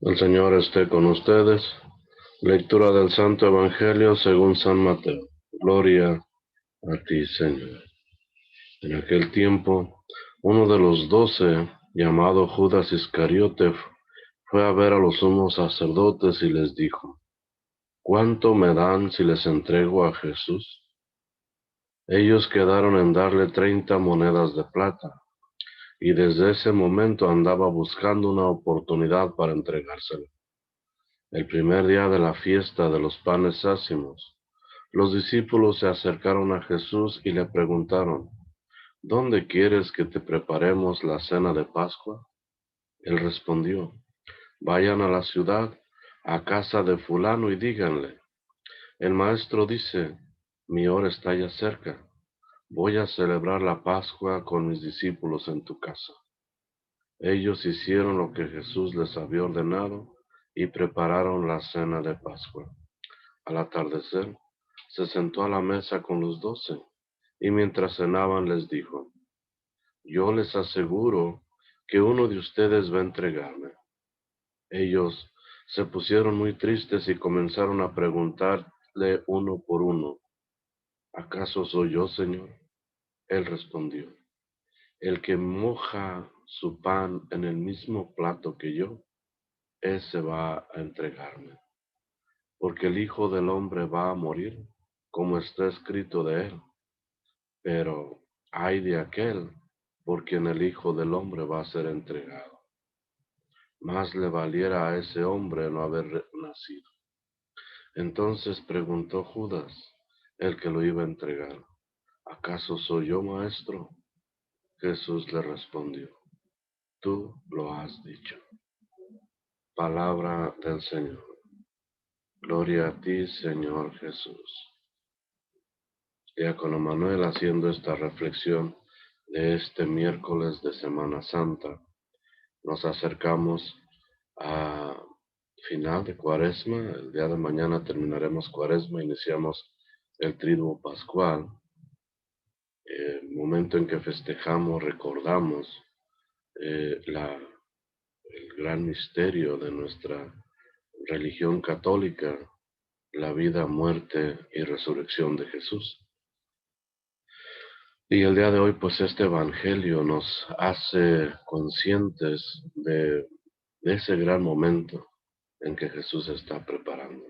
El Señor esté con ustedes. Lectura del Santo Evangelio según San Mateo. Gloria a ti, Señor. En aquel tiempo, uno de los 12, llamado Judas Iscariote, fue a ver a los sumos sacerdotes y les dijo: ¿Cuánto me dan si les entrego a Jesús? Ellos quedaron en darle 30 monedas de plata, y desde ese momento andaba buscando una oportunidad para entregárselo. El primer día de la fiesta de los panes ácimos, los discípulos se acercaron a Jesús y le preguntaron: ¿Dónde quieres que te preparemos la cena de Pascua? Él respondió: Vayan a la ciudad, a casa de fulano, y díganle: el maestro dice, mi hora está ya cerca. Voy a celebrar la Pascua con mis discípulos en tu casa. Ellos hicieron lo que Jesús les había ordenado y prepararon la cena de Pascua. Al atardecer, se sentó a la mesa con los 12, y mientras cenaban les dijo: Yo les aseguro que uno de ustedes va a entregarme. Ellos se pusieron muy tristes y comenzaron a preguntarle uno por uno: ¿Acaso soy yo, Señor? Él respondió: El que moja su pan en el mismo plato que yo, ese va a entregarme. Porque el Hijo del Hombre va a morir, como está escrito de él. Pero ay de aquel por quien el Hijo del Hombre va a ser entregado. Más le valiera a ese hombre no haber nacido. Entonces preguntó Judas, el que lo iba a entregar: ¿Acaso soy yo, maestro? Jesús le respondió: Tú lo has dicho. Palabra del Señor. Gloria a ti, Señor Jesús. Diácono Manuel, haciendo esta reflexión de este miércoles de Semana Santa, nos acercamos a final de Cuaresma. El día de mañana terminaremos Cuaresma, iniciamos el Triduo Pascual, el momento en que festejamos, recordamos el gran misterio de nuestra religión católica, la vida, muerte y resurrección de Jesús. Y el día de hoy, pues este Evangelio nos hace conscientes de ese gran momento en que Jesús está preparando.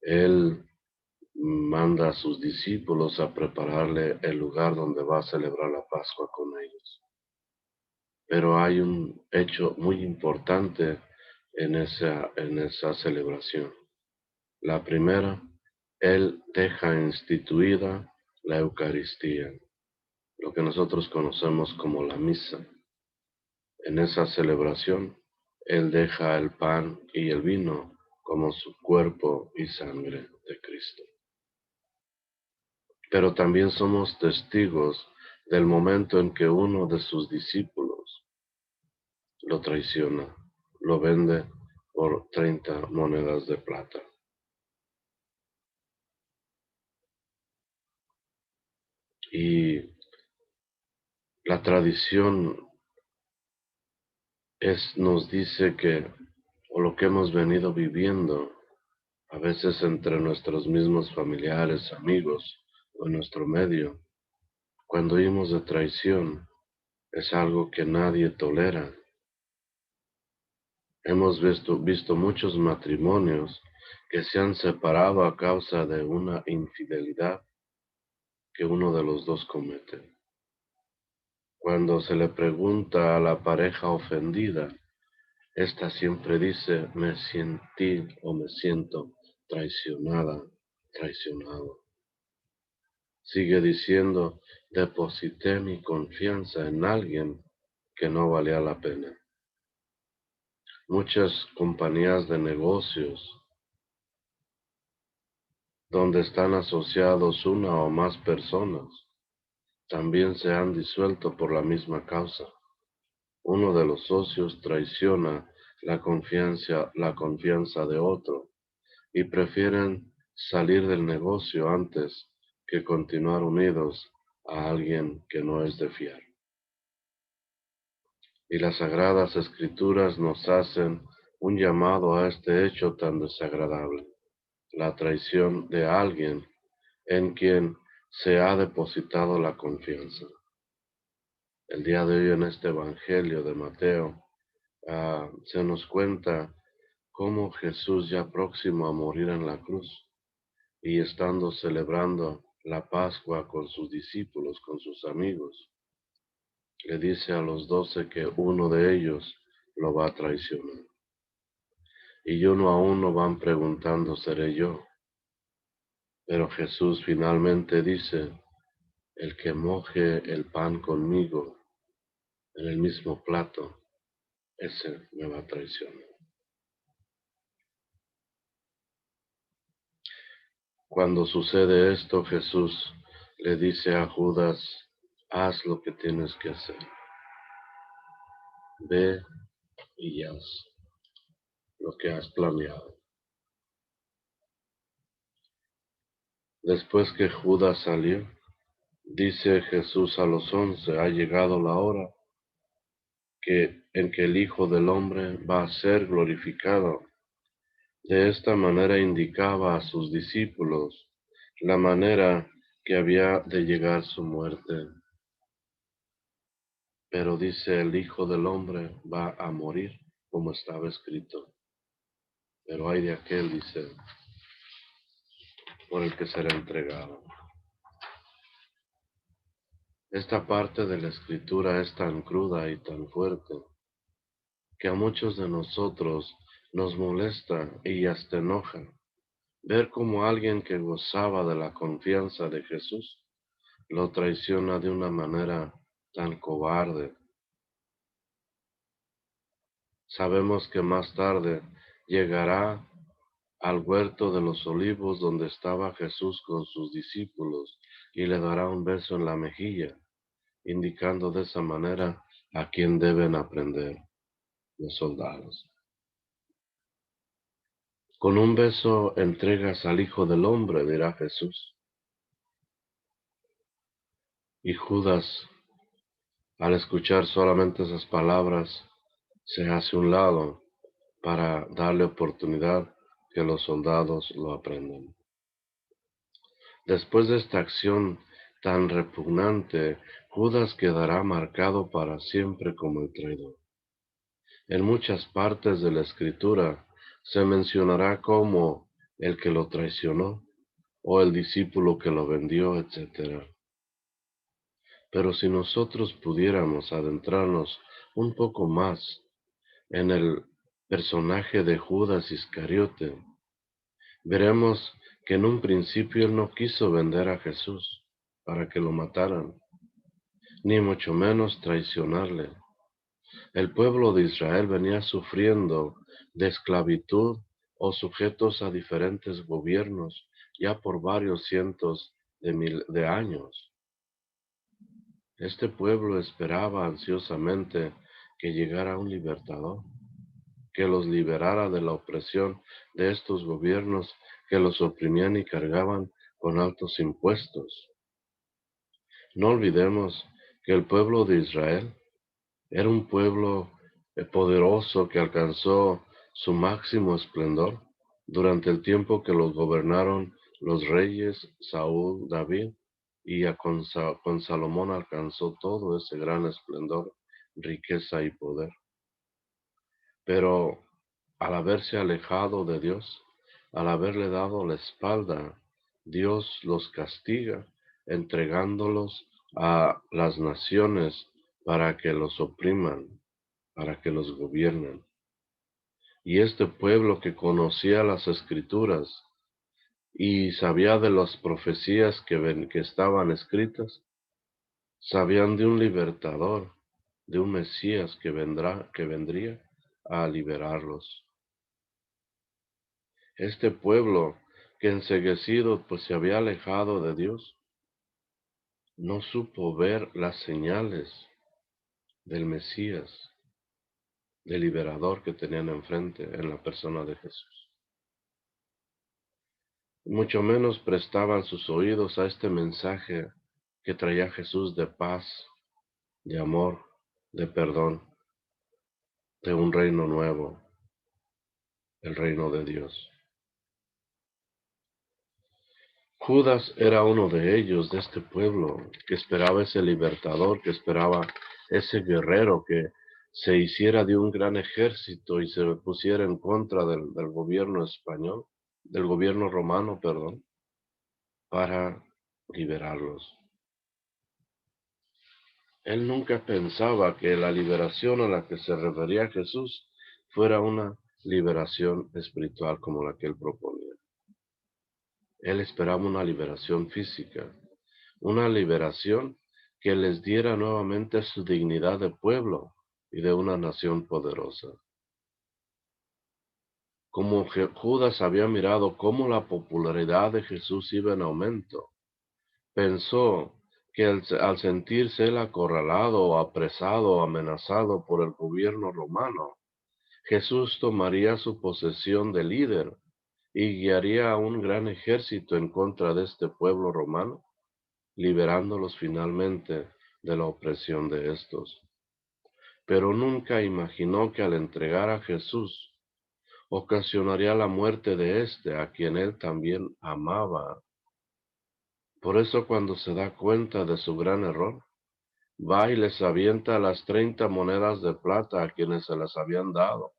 Él manda a sus discípulos a prepararle el lugar donde va a celebrar la Pascua con ellos. Pero hay un hecho muy importante en esa celebración. La primera, Él deja instituida la Eucaristía, lo que nosotros conocemos como la misa. En esa celebración, Él deja el pan y el vino como su cuerpo y sangre de Cristo. Pero también somos testigos del momento en que uno de sus discípulos lo traiciona, lo vende por 30 monedas de plata. Y la tradición nos dice que, o lo que hemos venido viviendo, a veces entre nuestros mismos familiares, amigos o en nuestro medio, cuando oímos de traición, es algo que nadie tolera. Hemos visto muchos matrimonios que se han separado a causa de una infidelidad que uno de los dos comete. Cuando se le pregunta a la pareja ofendida, ésta siempre dice: me sentí o me siento traicionada, traicionado. Sigue diciendo: deposité mi confianza en alguien que no valía la pena. Muchas compañías de negocios donde están asociados una o más personas también se han disuelto por la misma causa. Uno de los socios traiciona la confianza de otro y prefieren salir del negocio antes que continuar unidos a alguien que no es de fiar. Y las Sagradas Escrituras nos hacen un llamado a este hecho tan desagradable, la traición de alguien en quien se ha depositado la confianza. El día de hoy en este Evangelio de Mateo se nos cuenta cómo Jesús, ya próximo a morir en la cruz y estando celebrando la Pascua con sus discípulos, con sus amigos, le dice a los 12 que uno de ellos lo va a traicionar. Y uno a uno van preguntando, ¿seré yo? Pero Jesús finalmente dice, el que moje el pan conmigo en el mismo plato, ese me va a traicionar. Cuando sucede esto, Jesús le dice a Judas, haz lo que tienes que hacer. Ve y haz lo que has planeado. Después que Judas salió, dice Jesús a los 11, ha llegado la hora en que el Hijo del Hombre va a ser glorificado. De esta manera indicaba a sus discípulos la manera que había de llegar su muerte. Pero dice, el Hijo del Hombre va a morir, como estaba escrito. Pero hay de aquel, dice, por el que será entregado. Esta parte de la Escritura es tan cruda y tan fuerte que a muchos de nosotros nos molesta y hasta enoja ver cómo alguien que gozaba de la confianza de Jesús lo traiciona de una manera tan cobarde. Sabemos que más tarde llegará al huerto de los olivos donde estaba Jesús con sus discípulos y le dará un beso en la mejilla, indicando de esa manera a quién deben aprender los soldados. Con un beso entregas al Hijo del Hombre, dirá Jesús. Y Judas, al escuchar solamente esas palabras, se hace a un lado para darle oportunidad que los soldados lo aprendan. Después de esta acción tan repugnante, Judas quedará marcado para siempre como el traidor. En muchas partes de la Escritura se mencionará como el que lo traicionó o el discípulo que lo vendió, etc. Pero si nosotros pudiéramos adentrarnos un poco más en el personaje de Judas Iscariote, veremos que en un principio él no quiso vender a Jesús para que lo mataran, ni mucho menos traicionarle. El pueblo de Israel venía sufriendo de esclavitud o sujetos a diferentes gobiernos ya por varios cientos de años. Este pueblo esperaba ansiosamente que llegara un libertador, que los liberara de la opresión de estos gobiernos que los oprimían y cargaban con altos impuestos. No olvidemos que el pueblo de Israel era un pueblo poderoso que alcanzó su máximo esplendor durante el tiempo que los gobernaron los reyes Saúl, David, y con Salomón alcanzó todo ese gran esplendor, riqueza y poder. Pero al haberse alejado de Dios, al haberle dado la espalda, Dios los castiga, entregándolos a las naciones para que los opriman, para que los gobiernen. Y este pueblo que conocía las Escrituras y sabía de las profecías que estaban escritas, sabían de un libertador, de un Mesías que vendría a liberarlos. Este pueblo que enceguecido pues se había alejado de Dios, no supo ver las señales del Mesías, del liberador que tenían enfrente en la persona de Jesús. Mucho menos prestaban sus oídos a este mensaje que traía Jesús de paz, de amor, de perdón, de un reino nuevo. el reino de Dios. Judas era uno de ellos, de este pueblo, que esperaba ese libertador, que esperaba ese guerrero que se hiciera de un gran ejército y se pusiera en contra del gobierno español, del gobierno romano, perdón, para liberarlos. Él nunca pensaba que la liberación a la que se refería Jesús fuera una liberación espiritual como la que él proponía. Él esperaba una liberación física, una liberación que les diera nuevamente su dignidad de pueblo y de una nación poderosa. Como Judas había mirado cómo la popularidad de Jesús iba en aumento, pensó que al sentirse él acorralado o apresado o amenazado por el gobierno romano, Jesús tomaría su posesión de líder y guiaría a un gran ejército en contra de este pueblo romano, liberándolos finalmente de la opresión de estos. Pero nunca imaginó que al entregar a Jesús ocasionaría la muerte de éste, a quien él también amaba. Por eso cuando se da cuenta de su gran error, va y les avienta las 30 monedas de plata a quienes se las habían dado,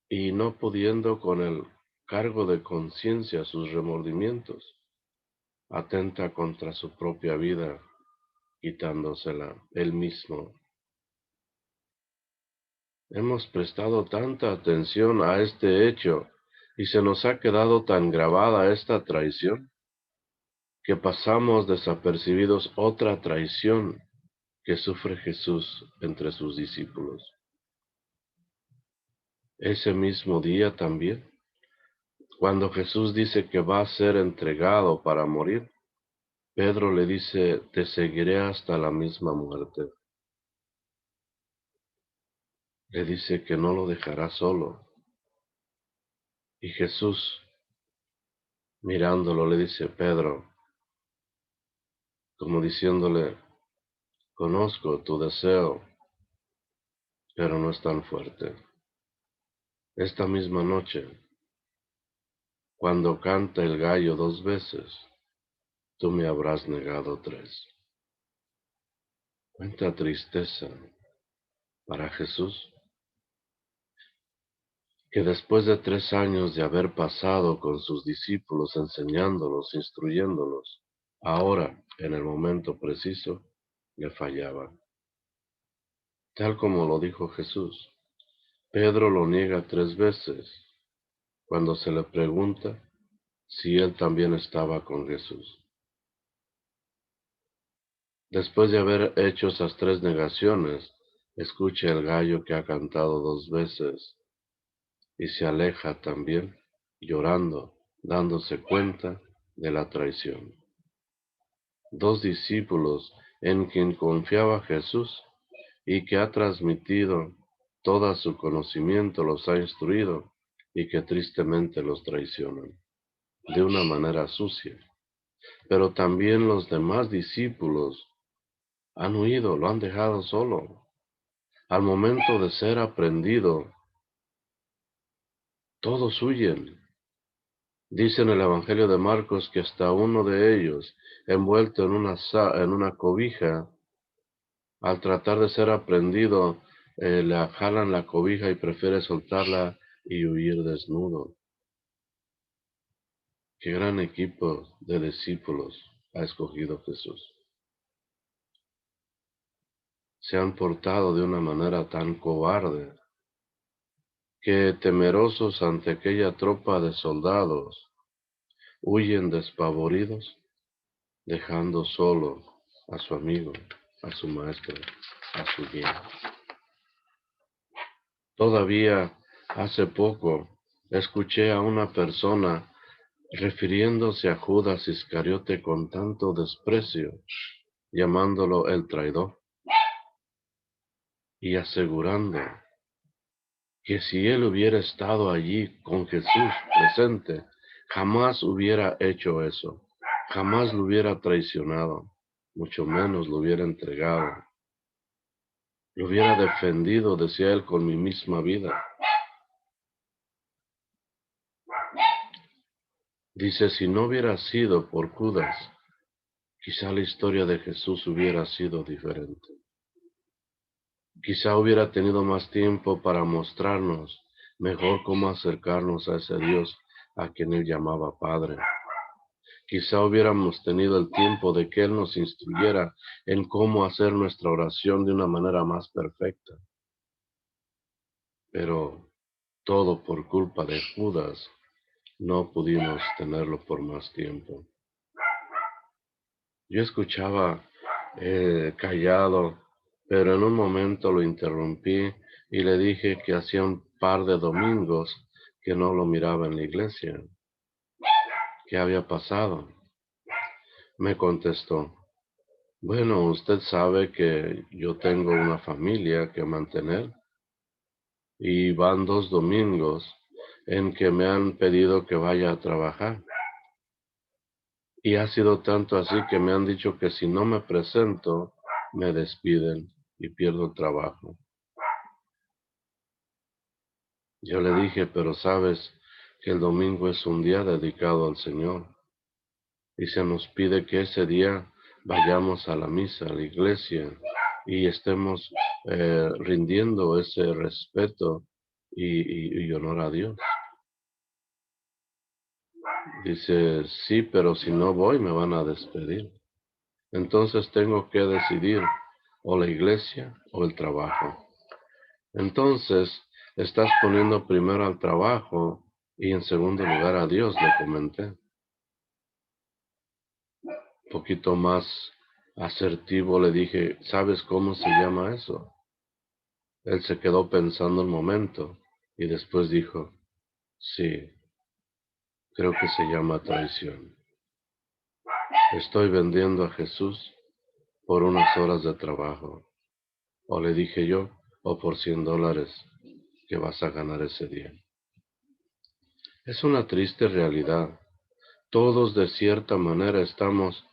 y no pudiendo con el cargo de conciencia sus remordimientos, atenta contra su propia vida, quitándosela él mismo. Hemos prestado tanta atención a este hecho y se nos ha quedado tan grabada esta traición que pasamos desapercibidos otra traición que sufre Jesús entre sus discípulos. Ese mismo día también, cuando Jesús dice que va a ser entregado para morir, Pedro le dice, te seguiré hasta la misma muerte. Le dice que no lo dejará solo. Y Jesús, mirándolo, le dice, Pedro, como diciéndole, conozco tu deseo, pero no es tan fuerte. Esta misma noche, cuando canta el gallo 2 veces, tú me habrás negado 3. Cuánta tristeza para Jesús, que después de 3 años de haber pasado con sus discípulos, enseñándolos, instruyéndolos, ahora, en el momento preciso, le fallaba. Tal como lo dijo Jesús, Pedro lo niega 3 veces cuando se le pregunta si él también estaba con Jesús. Después de haber hecho esas 3 negaciones, escucha el gallo que ha cantado 2 veces y se aleja también, llorando, dándose cuenta de la traición. 2 discípulos en quien confiaba Jesús y que ha transmitido todo su conocimiento, los ha instruido y que tristemente los traicionan de una manera sucia. Pero también los demás discípulos han huido, lo han dejado solo. Al momento de ser aprendido, todos huyen. Dice en el Evangelio de Marcos que hasta uno de ellos, envuelto en una cobija, al tratar de ser aprendido, le jalan la cobija y prefiere soltarla y huir desnudo. Qué gran equipo de discípulos ha escogido Jesús. Se han portado de una manera tan cobarde que, temerosos ante aquella tropa de soldados, huyen despavoridos, dejando solo a su amigo, a su maestro, a su guía. Todavía hace poco escuché a una persona refiriéndose a Judas Iscariote con tanto desprecio, llamándolo el traidor, y asegurando que si él hubiera estado allí con Jesús presente, jamás hubiera hecho eso, jamás lo hubiera traicionado, mucho menos lo hubiera entregado. Lo hubiera defendido, decía él, con mi misma vida. Dice, si no hubiera sido por Judas, quizá la historia de Jesús hubiera sido diferente. Quizá hubiera tenido más tiempo para mostrarnos mejor cómo acercarnos a ese Dios a quien Él llamaba Padre. Quizá hubiéramos tenido el tiempo de que Él nos instruyera en cómo hacer nuestra oración de una manera más perfecta. Pero todo por culpa de Judas, no pudimos tenerlo por más tiempo. Yo escuchaba callado, pero en un momento lo interrumpí y le dije que hacía un par de domingos que no lo miraba en la iglesia. ¿Qué había pasado? Me contestó, bueno, usted sabe que yo tengo una familia que mantener y van 2 domingos en que me han pedido que vaya a trabajar. Y ha sido tanto así que me han dicho que si no me presento, me despiden y pierdo el trabajo. Yo le dije, pero sabes que el domingo es un día dedicado al Señor y se nos pide que ese día vayamos a la misa, a la iglesia y estemos rindiendo ese respeto y honor a Dios. Dice, sí, pero si no voy me van a despedir. Entonces tengo que decidir o la iglesia o el trabajo. Entonces estás poniendo primero al trabajo y en segundo lugar a Dios, le comenté. Un poquito más asertivo le dije, ¿sabes cómo se llama eso? Él se quedó pensando un momento y después dijo, sí, creo que se llama traición. Estoy vendiendo a Jesús por unas horas de trabajo. O le dije yo, o por $100 que vas a ganar ese día. Es una triste realidad. Todos de cierta manera estamos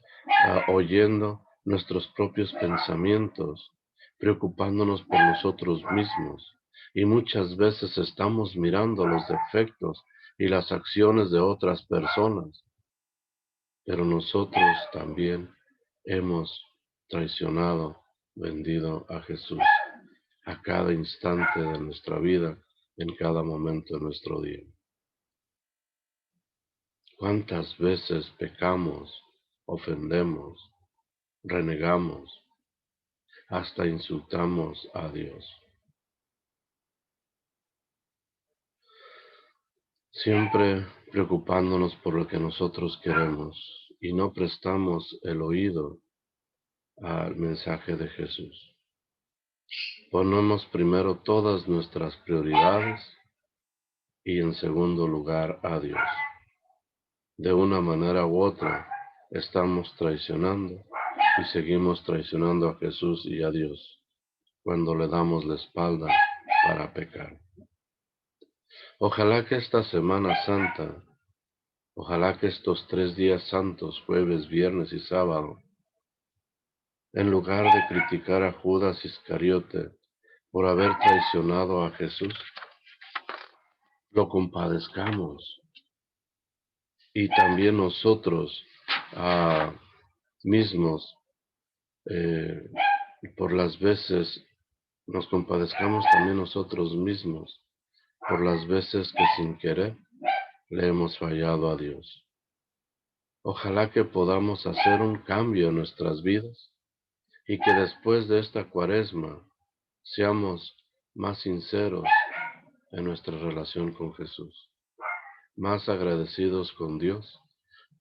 oyendo nuestros propios pensamientos, preocupándonos por nosotros mismos. Y muchas veces estamos mirando los defectos y las acciones de otras personas. Pero nosotros también hemos traicionado, vendido a Jesús a cada instante de nuestra vida, en cada momento de nuestro día. ¿Cuántas veces pecamos, ofendemos, renegamos, hasta insultamos a Dios? Siempre preocupándonos por lo que nosotros queremos y no prestamos el oído al mensaje de Jesús. Ponemos primero todas nuestras prioridades y en segundo lugar a Dios. De una manera u otra estamos traicionando y seguimos traicionando a Jesús y a Dios cuando le damos la espalda para pecar. Ojalá que esta Semana Santa, ojalá que estos 3 días santos, jueves, viernes y sábado, en lugar de criticar a Judas Iscariote por haber traicionado a Jesús, lo compadezcamos. Y también nosotros mismos, por las veces, nos compadezcamos también nosotros mismos, por las veces que sin querer le hemos fallado a Dios. Ojalá que podamos hacer un cambio en nuestras vidas y que después de esta Cuaresma seamos más sinceros en nuestra relación con Jesús, más agradecidos con Dios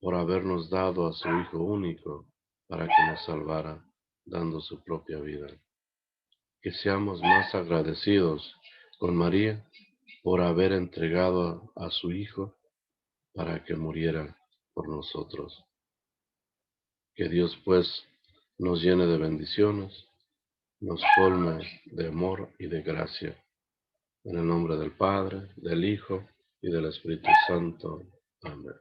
por habernos dado a su Hijo único para que nos salvara, dando su propia vida. Que seamos más agradecidos con María por haber entregado a su Hijo para que muriera por nosotros. Que Dios pues nos llene de bendiciones, nos colme de amor y de gracia. En el nombre del Padre, del Hijo y del Espíritu Santo. Amén.